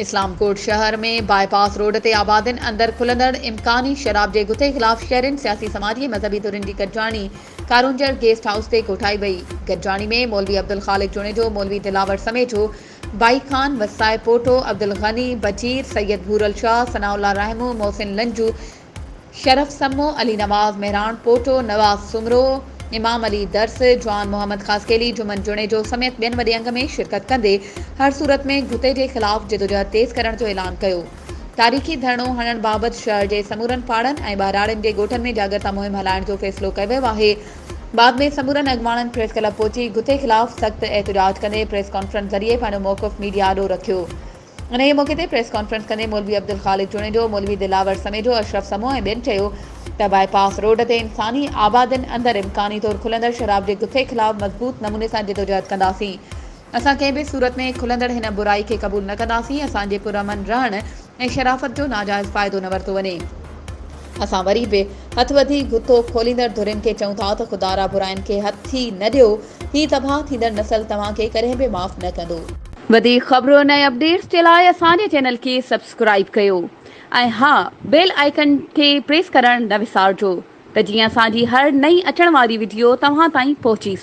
इस्लामकोट शहर में bypass road ते आबादिन अंदर खुलंदड़ इम्कानी शराब जे गुथे ख़िलाफ़ शहरिन सियासी समाजी मज़हबी धुरिन जी गॾिजाणी कारूंजड़ गेस्ट हाउस ते कोठाई वई। गॾिजाणी में मौलवी अब्दुल ख़ालिक जुणेजो, मौलवी दिलावर समेजो, बाई खान, वसाए पोटो, अब्दुल गनी बजीर, सैयद भूरल शाह, सनाउल्ला रहमू, मोहसिन लंजू, शरफ सम्मो, अली नवाज मेहरान पोटो, नवाज सुमरो, इमाम अली दर्स, जवान मोहम्मद खासकेली, जुमन जुणेजो समेत ॿियनि वॾे अंग में शिरकत कंदे हर सूरत में गुते जे ख़िलाफ़ जिदोजहद तेज़ करण जो ऐलान कयो। तारीख़ी धरणो हणण बाबति शहर जे समूरनि पाड़नि ऐं ॿाराड़ियुनि जे ॻोठनि में जागरता मुहिम हलाइण जो फ़ैसिलो कयो वियो आहे। बाद में समूरनि अॻवाननि प्रेस क्लब पहुची गुते ख़िलाफ़ सख़्त एहतजाज कंदे प्रेस कॉन्फ्रेंस ज़रिए पंहिंजो मौक़िफ़ मीडिया आॾो रखियो। इन मौक़े ते प्रेस कॉन्फ्रेंस कंदे मौलवी अब्दुल ख़ालिक जुणेजो, मौलवी दिलावर समेजो, अशरफ समो ऐं ॿियनि चयो त बाईपास रोड ते इंसानी आबादिन अंदरि इम्कानी तौरु खुलंदड़ शराब जे गुथे ख़िलाफ़ मज़बूत नमूने सां जिदोजहद कंदासीं। असां कंहिं बि सूरत में खुलंदड़ हिन बुराई खे क़बूल न कंदासीं। असांजे पुरअमन रहण ऐं शराफ़त जो नाजाइज़ फ़ाइदो न वरितो वञे। असां वरी बि हथ वधी गुथो खोलींदड़ धुरिन खे चऊं था त ख़ुदा रा बुराइनि खे हथी न ॾियो। ही तबाह थींदड़ नस्ल तव्हांखे कॾहिं बि माफ़ न कंदो। वधीक ख़बरुनि ऐं अपडेट्स जे लाइ असांजे चैनल खे सब्सक्राइब कयो ऐं हा, बेल आइकन खे प्रेस करणु न विसारिजो त जीअं असांजी हर नई अचण वारी वीडियो तव्हां ताईं पहुची सघे।